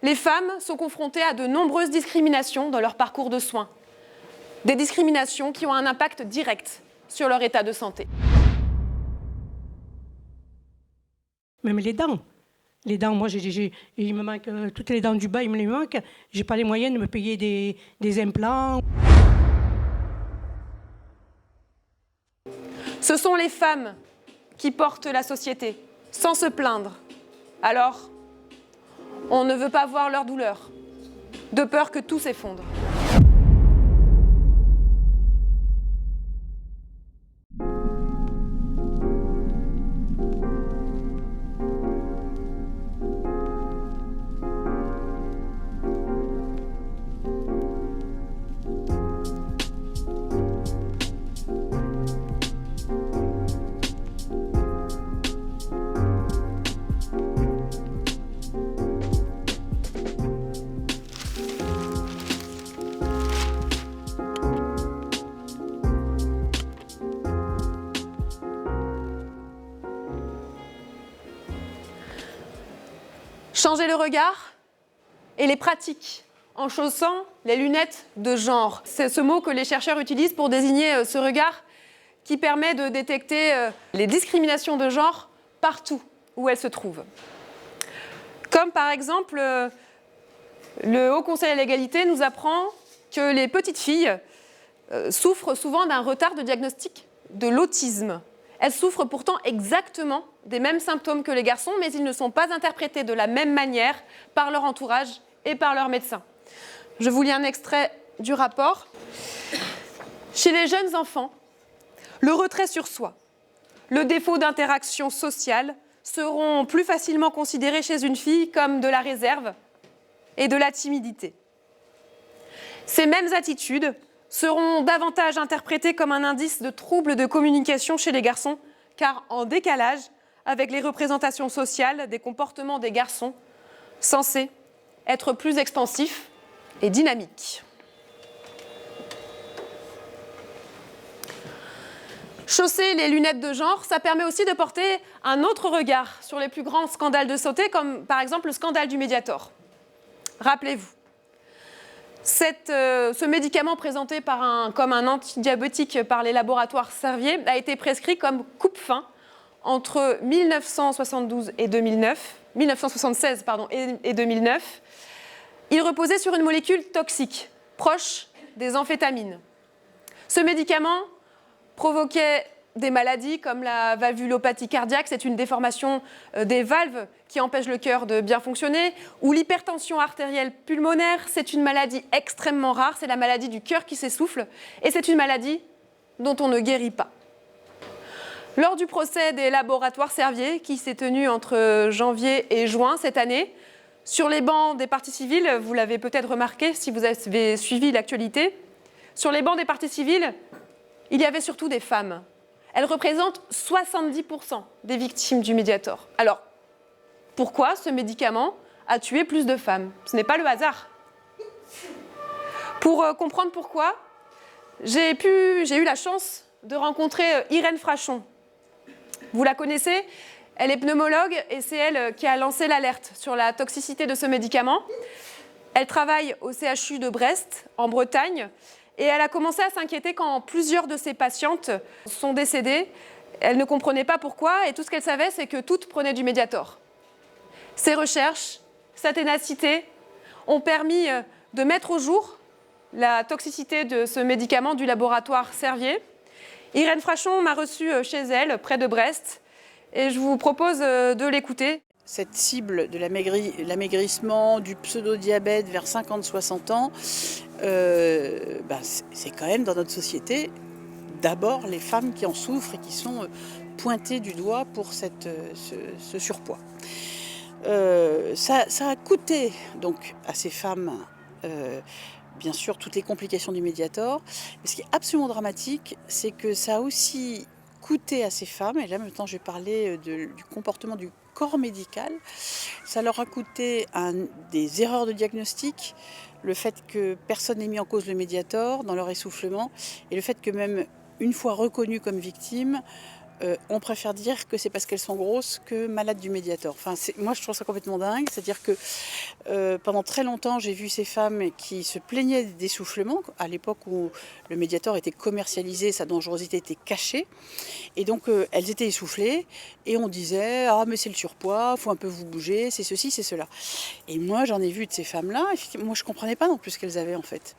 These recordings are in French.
les femmes sont confrontées à de nombreuses discriminations dans leur parcours de soins. Des discriminations qui ont un impact direct sur leur état de santé. Même les dents. Les dents, moi, il me manque toutes les dents du bas, il me les manque. J'ai pas les moyens de me payer des implants. Ce sont les femmes qui portent la société, sans se plaindre. Alors, on ne veut pas voir leur douleur, de peur que tout s'effondre. Changer le regard et les pratiques en chaussant les lunettes de genre. C'est ce mot que les chercheurs utilisent pour désigner ce regard qui permet de détecter les discriminations de genre partout où elles se trouvent. Comme par exemple, le Haut Conseil à l'égalité nous apprend que les petites filles souffrent souvent d'un retard de diagnostic de l'autisme. Elles souffrent pourtant exactement des mêmes symptômes que les garçons, mais ils ne sont pas interprétés de la même manière par leur entourage et par leur médecin. Je vous lis un extrait du rapport. Chez les jeunes enfants, le retrait sur soi, le défaut d'interaction sociale seront plus facilement considérés chez une fille comme de la réserve et de la timidité. Ces mêmes attitudes seront davantage interprétées comme un indice de trouble de communication chez les garçons, car en décalage avec les représentations sociales des comportements des garçons, censés être plus expansifs et dynamiques. Chausser les lunettes de genre, ça permet aussi de porter un autre regard sur les plus grands scandales de santé, comme par exemple le scandale du Mediator. Rappelez-vous, ce médicament présenté comme un antidiabétique par les laboratoires Servier a été prescrit comme coupe-faim entre 1976 et 2009. Il reposait sur une molécule toxique, proche des amphétamines. Ce médicament provoquait des maladies comme la valvulopathie cardiaque, c'est une déformation des valves qui empêche le cœur de bien fonctionner, ou l'hypertension artérielle pulmonaire, c'est une maladie extrêmement rare, c'est la maladie du cœur qui s'essouffle, et c'est une maladie dont on ne guérit pas. Lors du procès des laboratoires Servier, qui s'est tenu entre janvier et juin cette année, sur les bancs des parties civiles, vous l'avez peut-être remarqué si vous avez suivi l'actualité, sur les bancs des parties civiles, il y avait surtout des femmes. Elles représentent 70% des victimes du Mediator. Alors, pourquoi ce médicament a tué plus de femmes? Ce n'est pas le hasard. Pour comprendre pourquoi, j'ai eu la chance de rencontrer Irène Frachon. Vous la connaissez? Elle est pneumologue et c'est elle qui a lancé l'alerte sur la toxicité de ce médicament. Elle travaille au CHU de Brest, en Bretagne, et elle a commencé à s'inquiéter quand plusieurs de ses patientes sont décédées. Elle ne comprenait pas pourquoi et tout ce qu'elle savait, c'est que toutes prenaient du Mediator. Ses recherches, sa ténacité ont permis de mettre au jour la toxicité de ce médicament du laboratoire Servier. Irène Frachon m'a reçue chez elle, près de Brest, et je vous propose de l'écouter. Cette cible de l'amaigrissement, du pseudo-diabète vers 50-60 ans, c'est quand même dans notre société d'abord les femmes qui en souffrent et qui sont pointées du doigt pour ce surpoids. Ça a coûté donc à ces femmes, bien sûr, toutes les complications du Mediator. Mais ce qui est absolument dramatique, c'est que ça a aussi coûté à ces femmes, et là maintenant je vais parler du comportement du corps médical, ça leur a coûté des erreurs de diagnostic, le fait que personne n'ait mis en cause le Mediator dans leur essoufflement, et le fait que même une fois reconnues comme victimes, on préfère dire que c'est parce qu'elles sont grosses que malades du Mediator. Enfin, moi, je trouve ça complètement dingue. C'est-à-dire que pendant très longtemps, j'ai vu ces femmes qui se plaignaient d'essoufflement, à l'époque où le Mediator était commercialisé, sa dangerosité était cachée. Et donc, elles étaient essoufflées et on disait « Ah, mais c'est le surpoids, faut un peu vous bouger, c'est ceci, c'est cela ». Et moi, j'en ai vu de ces femmes-là, moi, je ne comprenais pas non plus ce qu'elles avaient en fait.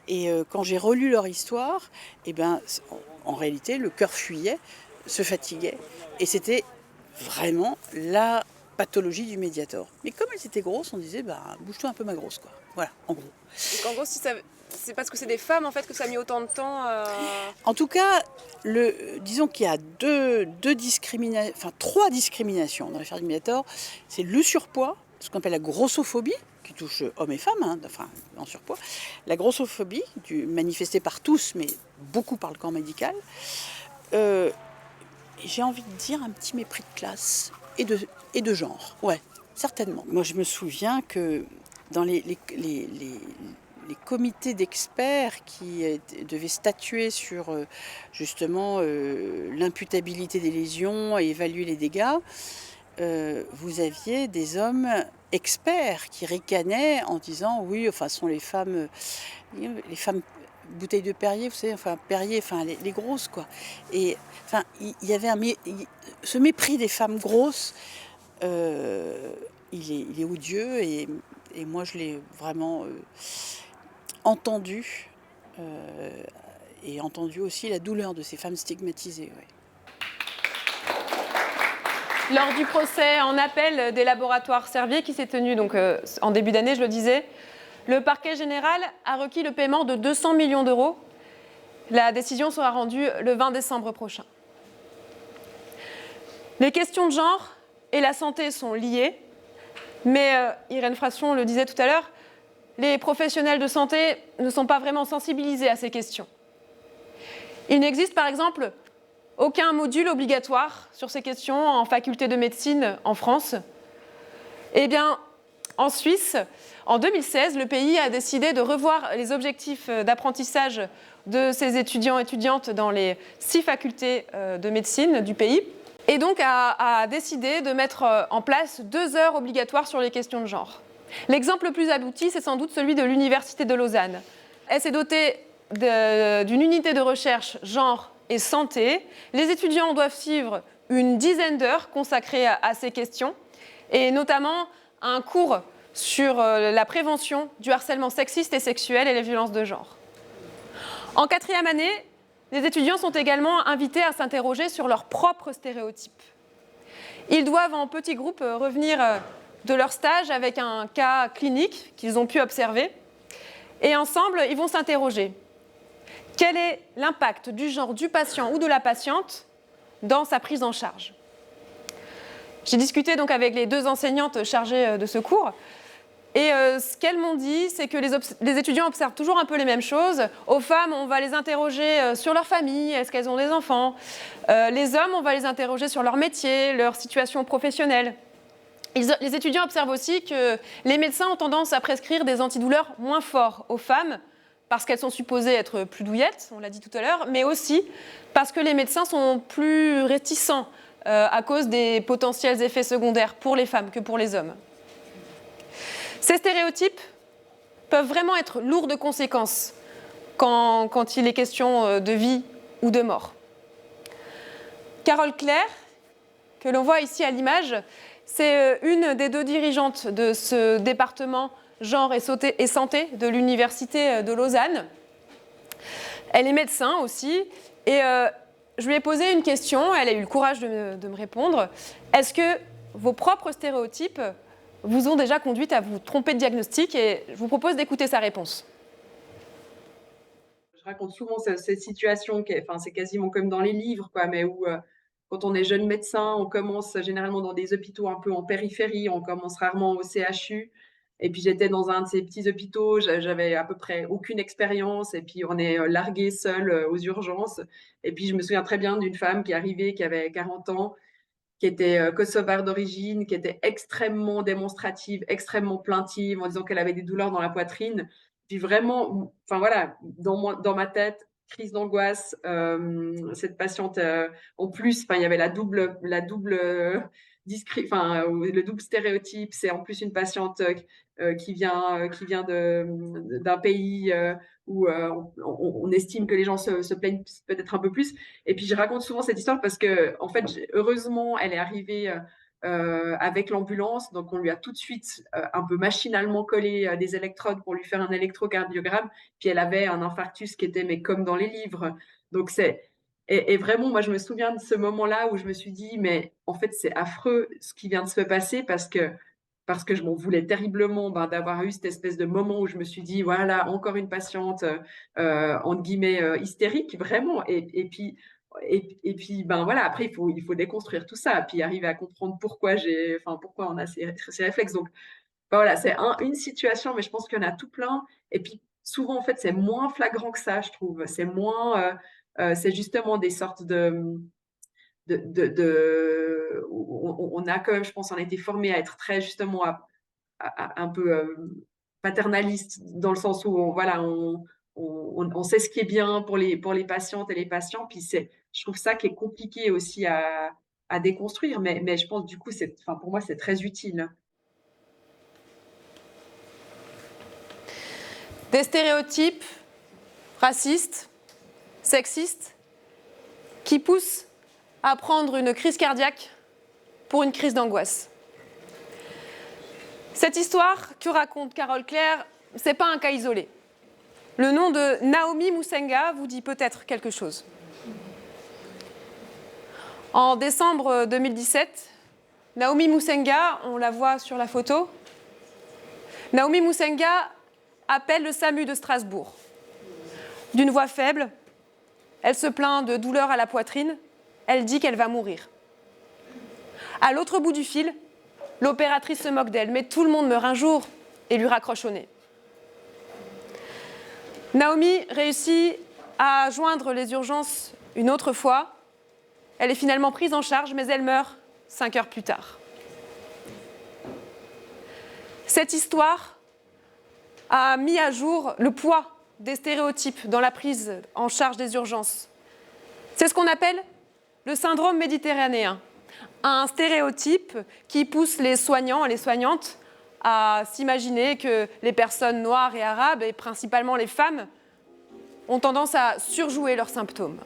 Et quand j'ai relu leur histoire, eh ben, en réalité, le cœur fuyait, se fatiguait, et c'était vraiment la pathologie du Mediator. Mais comme elles étaient grosses, on disait bah bouge-toi un peu ma grosse quoi. Voilà, en gros. Donc en gros, si c'est parce que c'est des femmes en fait que ça a mis autant de temps. En tout cas, disons qu'il y a trois discriminations dans l'affaire du Mediator. C'est le surpoids, ce qu'on appelle la grossophobie, qui touche hommes et femmes, hein, enfin en surpoids. La grossophobie, manifestée par tous, mais beaucoup par le corps médical. J'ai envie de dire un petit mépris de classe et de genre, ouais, certainement. Moi, je me souviens que dans les comités d'experts qui devaient statuer sur justement l'imputabilité des lésions et évaluer les dégâts, vous aviez des hommes experts qui ricanaient en disant oui, enfin, ce sont les femmes bouteilles de Perrier, vous savez, enfin Perrier, enfin les grosses quoi. Et enfin, il y avait ce mépris des femmes grosses, il est odieux et moi je l'ai vraiment entendu et entendu aussi la douleur de ces femmes stigmatisées. Ouais. Lors du procès en appel des laboratoires Servier qui s'est tenu donc en début d'année, je le disais, le parquet général a requis le paiement de 200 millions d'euros. La décision sera rendue le 20 décembre prochain. Les questions de genre et la santé sont liées, mais Irène Frasson le disait tout à l'heure, les professionnels de santé ne sont pas vraiment sensibilisés à ces questions. Il n'existe par exemple aucun module obligatoire sur ces questions en faculté de médecine en France. Eh bien, en Suisse, en 2016, le pays a décidé de revoir les objectifs d'apprentissage de ses étudiants et étudiantes dans les 6 facultés de médecine du pays, et donc a décidé de mettre en place 2 heures obligatoires sur les questions de genre. L'exemple le plus abouti, c'est sans doute celui de l'Université de Lausanne. Elle s'est dotée d'une unité de recherche genre et santé. Les étudiants doivent suivre une dizaine d'heures consacrées à ces questions, et notamment un cours sur la prévention du harcèlement sexiste et sexuel et les violences de genre. En 4e année, les étudiants sont également invités à s'interroger sur leurs propres stéréotypes. Ils doivent en petits groupes revenir de leur stage avec un cas clinique qu'ils ont pu observer, et ensemble, ils vont s'interroger. Quel est l'impact du genre du patient ou de la patiente dans sa prise en charge ? J'ai discuté donc avec les 2 enseignantes chargées de ce cours. Et ce qu'elles m'ont dit, c'est que les étudiants observent toujours un peu les mêmes choses. Aux femmes, on va les interroger sur leur famille, est-ce qu'elles ont des enfants ? Les hommes, on va les interroger sur leur métier, leur situation professionnelle. Les étudiants observent aussi que les médecins ont tendance à prescrire des antidouleurs moins forts aux femmes, parce qu'elles sont supposées être plus douillettes, on l'a dit tout à l'heure, mais aussi parce que les médecins sont plus réticents à cause des potentiels effets secondaires pour les femmes que pour les hommes. Ces stéréotypes peuvent vraiment être lourds de conséquences quand il est question de vie ou de mort. Carole Claire, que l'on voit ici à l'image, c'est une des 2 dirigeantes de ce département genre et santé de l'Université de Lausanne. Elle est médecin aussi, et je lui ai posé une question, elle a eu le courage de me répondre. Est-ce que vos propres stéréotypes vous ont déjà conduite à vous tromper de diagnostic ? Et je vous propose d'écouter sa réponse. Je raconte souvent cette situation, c'est quasiment comme dans les livres, quoi, mais où quand on est jeune médecin, on commence généralement dans des hôpitaux un peu en périphérie, on commence rarement au CHU. Et puis j'étais dans un de ces petits hôpitaux, j'avais à peu près aucune expérience, et puis on est largué seul aux urgences. Et puis je me souviens très bien d'une femme qui arrivait, qui avait 40 ans, qui était kosovare d'origine, qui était extrêmement démonstrative, extrêmement plaintive, en disant qu'elle avait des douleurs dans la poitrine. Puis vraiment, enfin voilà, dans ma tête, crise d'angoisse. Cette patiente, en plus, il y avait le double stéréotype. C'est en plus une patiente qui vient d'un pays où on estime que les gens se plaignent peut-être un peu plus. Et puis, je raconte souvent cette histoire parce que, en fait, heureusement, elle est arrivée avec l'ambulance. Donc, on lui a tout de suite un peu machinalement collé des électrodes pour lui faire un électrocardiogramme. Puis, elle avait un infarctus qui était, mais comme dans les livres. Donc, et vraiment, moi, je me souviens de ce moment-là où je me suis dit, mais en fait, c'est affreux ce qui vient de se passer parce que je m'en voulais terriblement d'avoir eu cette espèce de moment où je me suis dit, voilà, encore une patiente, entre guillemets, hystérique, vraiment. Et puis, voilà, après, il faut déconstruire tout ça, puis arriver à comprendre pourquoi on a ces réflexes. Donc, voilà, c'est une situation, mais je pense qu'il y en a tout plein. Et puis, souvent, en fait, c'est moins flagrant que ça, je trouve. C'est justement des sortes on a quand même, je pense, on a été formé à être très, justement, un peu paternaliste, dans le sens où on sait ce qui est bien pour les patientes et les patients. Puis je trouve ça qui est compliqué aussi à déconstruire, mais je pense du coup, pour moi, c'est très utile. Des stéréotypes racistes, sexistes, qui poussent à prendre une crise cardiaque pour une crise d'angoisse. Cette histoire que raconte Carole Claire, ce n'est pas un cas isolé. Le nom de Naomi Musenga vous dit peut-être quelque chose. En décembre 2017, Naomi Musenga, on la voit sur la photo, Naomi Musenga appelle le SAMU de Strasbourg. D'une voix faible, elle se plaint de douleurs à la poitrine, elle dit qu'elle va mourir. À l'autre bout du fil, l'opératrice se moque d'elle, mais tout le monde meurt un jour et lui raccroche au nez. Naomi réussit à joindre les urgences une autre fois. Elle est finalement prise en charge, mais elle meurt 5 heures plus tard. Cette histoire a mis à jour le poids des stéréotypes dans la prise en charge des urgences. C'est ce qu'on appelle le syndrome méditerranéen. Un stéréotype qui pousse les soignants et les soignantes à s'imaginer que les personnes noires et arabes, et principalement les femmes, ont tendance à surjouer leurs symptômes.